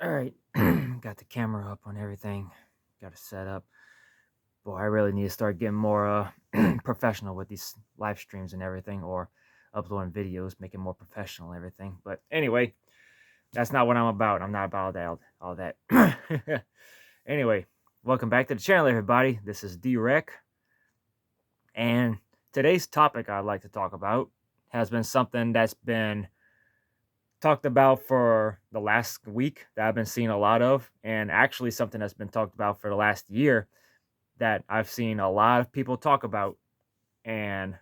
All right, got the camera up on everything. Got it set up. Boy, I really need to start getting more professional with these live streams and everything, or uploading videos, make it more professional and everything. But anyway, that's not what I'm about. I'm not about all that. Anyway, welcome back to the channel, everybody. This is Dwreck, and today's topic I'd like to talk about has been something that's been talked about for the last week that I've been seeing a lot of, and actually something that's been talked about for the last year that I've seen a lot of people talk about. And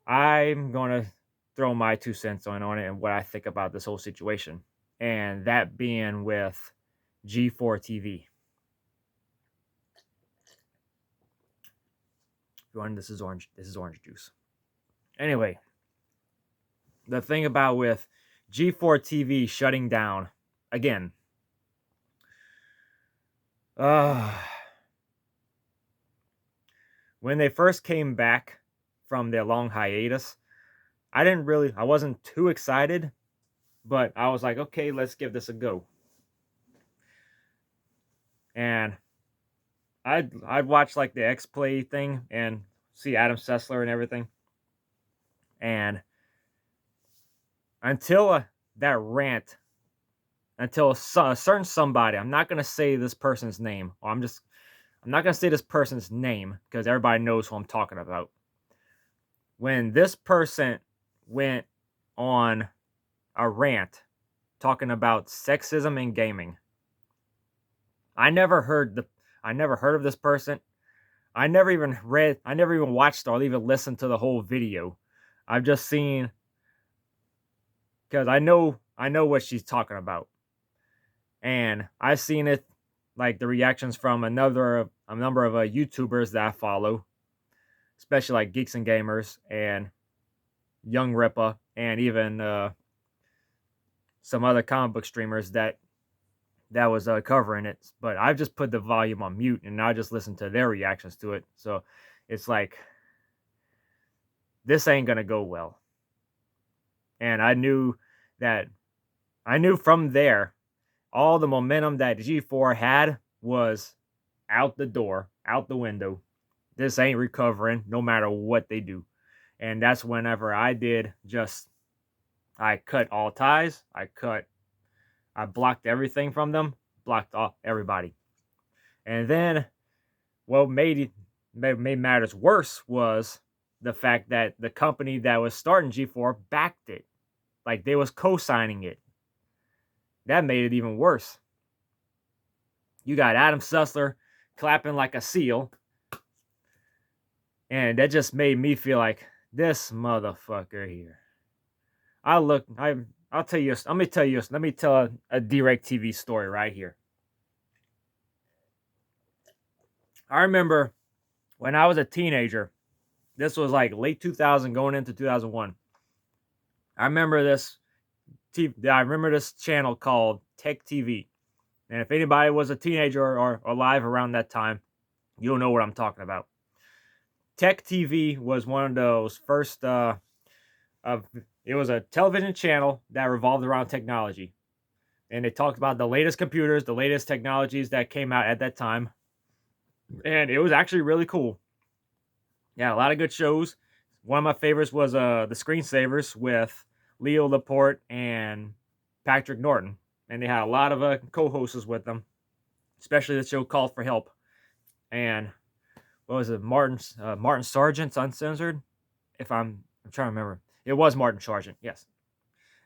I'm going to throw my 2 cents on it and what I think about this whole situation. And that being with G4TV. This is orange. This is orange juice. Anyway, the thing about with G4TV shutting down again. When they first came back from their long hiatus, I wasn't too excited, but I was like, okay, let's give this a go. And I'd watch like the X Play thing and see Adam Sessler and everything. And until that rant, until a certain somebody, I'm not gonna say this person's name, or I'm not gonna say this person's name because everybody knows who I'm talking about. When this person went on a rant talking about sexism in gaming, I never heard of this person. I never even watched or even listened to the whole video. I've just seen, because I know what she's talking about. And I've seen it, like the reactions from a number of YouTubers that I follow, especially like Geeks and Gamers and Young Rippa, and even some other comic book streamers that was covering it. But I've just put the volume on mute and I just listen to their reactions to it. So it's like, this ain't gonna go well. And I knew from there, all the momentum that G4 had was out the door, out the window. This ain't recovering no matter what they do. And that's whenever I cut all ties. I blocked everything from them, blocked off everybody. And then what made matters worse was the fact that the company that was starting G4 backed it. Like they was co-signing it. That made it even worse. You got Adam Sessler clapping like a seal. And that just made me feel like, this motherfucker here. I'll tell you, let me tell a DwreckTV story right here. I remember when I was a teenager, this was like late 2000 going into 2001. I remember this channel called Tech TV. And if anybody was a teenager or alive around that time, you'll know what I'm talking about. Tech TV was one of those first it was a television channel that revolved around technology. And they talked about the latest computers, the latest technologies that came out at that time. And it was actually really cool. Yeah, a lot of good shows. One of my favorites was the Screensavers with Leo Laporte and Patrick Norton. And they had a lot of co-hosts with them, especially the show Call for Help. And what was it? Martin Sargent's Uncensored? If I'm trying to remember. It was Martin Sargent, yes.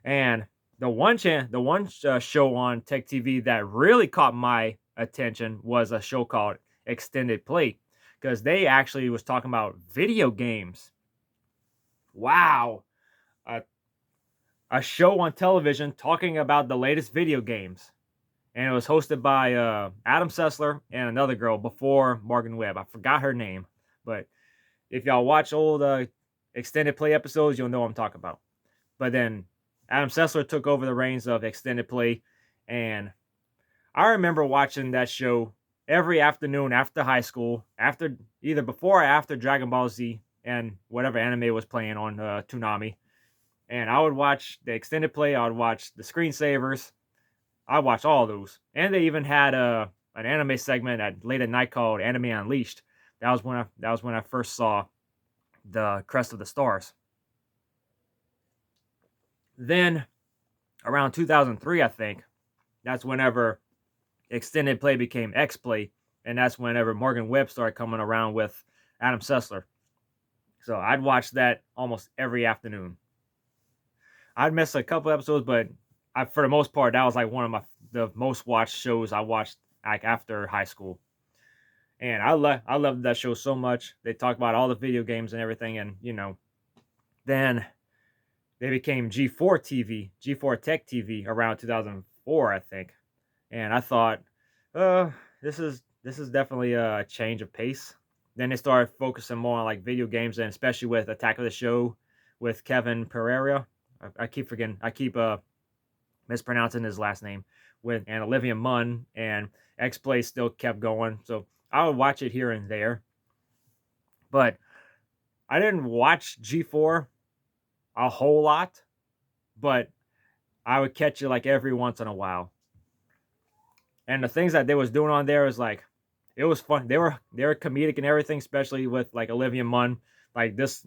And the one show on Tech TV that really caught my attention was a show called Extended Play, because they actually was talking about video games. Wow. A show on television talking about the latest video games. And it was hosted by Adam Sessler and another girl before Morgan Webb. I forgot her name. But if y'all watch old Extended Play episodes, you'll know what I'm talking about. But then Adam Sessler took over the reins of Extended Play. And I remember watching that show every afternoon after high school, either before or after Dragon Ball Z and whatever anime was playing on Toonami. And I would watch the Extended Play. I would watch the Screensavers. I watched all of those, and they even had an anime segment at late at night called Anime Unleashed. That was when I first saw the Crest of the Stars. Then around 2003, I think, that's whenever extended play became X Play, and that's whenever Morgan Webb started coming around with Adam Sessler. So I'd watch that almost every afternoon. I'd miss a couple episodes, but for the most part, that was like one of the most watched shows I watched like after high school. And I loved that show so much. They talked about all the video games and everything, and then they became G4TV, G4 Tech TV around 2004, I think. And I thought, this is definitely a change of pace. Then they started focusing more on like video games, and especially with Attack of the Show with Kevin Pereira. I keep forgetting. I keep mispronouncing his last name, and Olivia Munn, and X Play still kept going. So I would watch it here and there, but I didn't watch G4 a whole lot, but I would catch it like every once in a while. And the things that they was doing on there was like, it was fun. They were comedic and everything, especially with like Olivia Munn, like this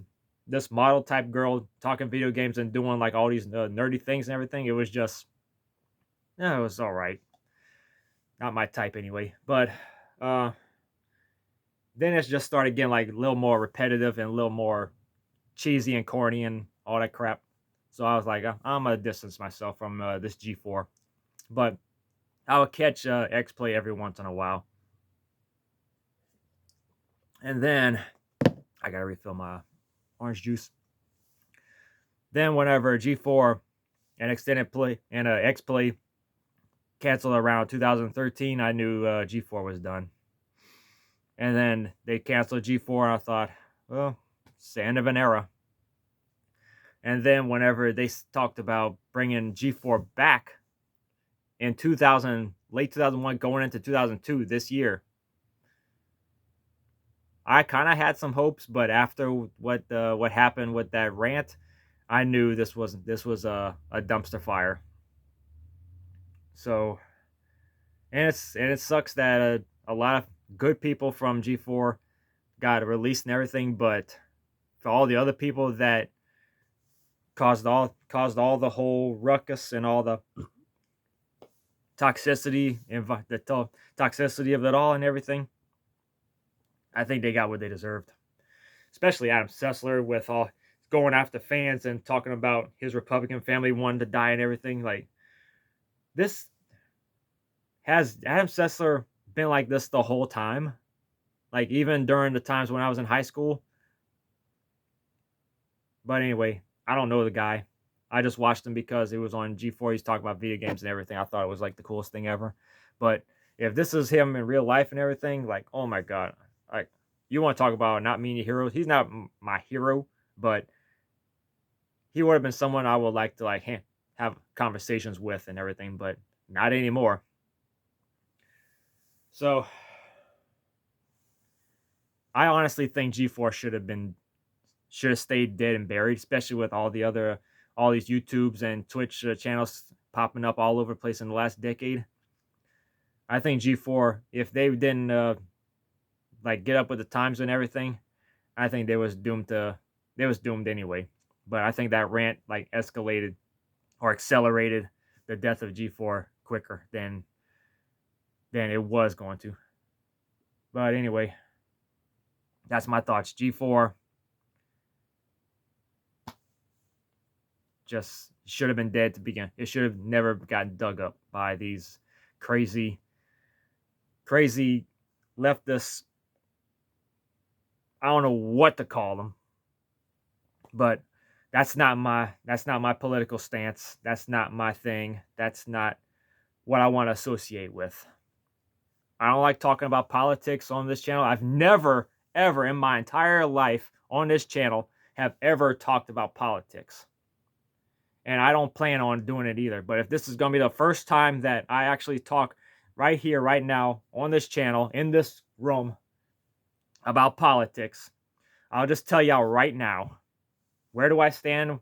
model type girl talking video games and doing like all these nerdy things and everything. It was just, yeah, it was all right. Not my type anyway. But then it just started getting like a little more repetitive and a little more cheesy and corny and all that crap. So I was like, I'm gonna distance myself from this G4. But I would catch X Play every once in a while. And then I gotta refill my orange juice. Then whenever G4 and extended play and X Play canceled around 2013, I knew G4 was done. And then they canceled G4, and I thought, well, it's the end of an era. And then whenever they talked about bringing G4 back in late 2001, going into 2002, this year, I kind of had some hopes, but after what happened with that rant, I knew this was a dumpster fire. So, and it sucks that a lot of good people from G4 got released and everything, but for all the other people that caused all the whole ruckus and all the toxicity and the toxicity of it all and everything, I think they got what they deserved. Especially Adam Sessler with all going after fans and talking about his Republican family wanting to die and everything. Like, this, has Adam Sessler been like this the whole time? Like, even during the times when I was in high school? But anyway, I don't know the guy. I just watched him because it was on G4. He's talking about video games and everything. I thought it was like the coolest thing ever. But if this is him in real life and everything, like, oh my God. Like, you want to talk about not mean heroes? He's not my hero, but he would have been someone I would like to like have conversations with and everything, but not anymore. So I honestly think G4 should have stayed dead and buried, especially with all these YouTubes and Twitch channels popping up all over the place in the last decade. I think G4, if they didn't like get up with the times and everything, I think they was doomed anyway. But I think that rant like escalated or accelerated the death of G4 quicker than it was going to. But anyway, that's my thoughts. G4 just should have been dead to begin. It should have never gotten dug up by these crazy leftists. I don't know what to call them, but that's not my political stance. That's not my thing. That's not what I want to associate with. I don't like talking about politics on this channel. I've never, ever in my entire life on this channel have ever talked about politics. And I don't plan on doing it either. But if this is going to be the first time that I actually talk right here, right now, on this channel, in this room, about politics, I'll just tell y'all right now, where do I stand?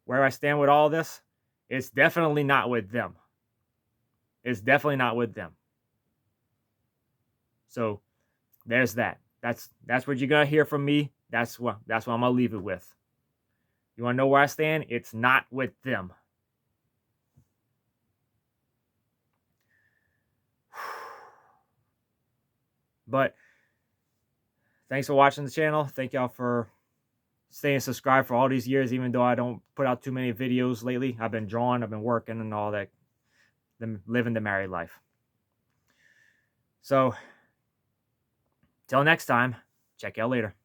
Where I stand with all this? It's definitely not with them. It's definitely not with them. So there's that. That's what you're gonna hear from me. That's what I'm gonna leave it with. You wanna know where I stand? It's not with them. But thanks for watching the channel. Thank y'all for staying subscribed for all these years, even though I don't put out too many videos lately. I've been drawing, I've been working and all that, living the married life. So till next time, check y'all later.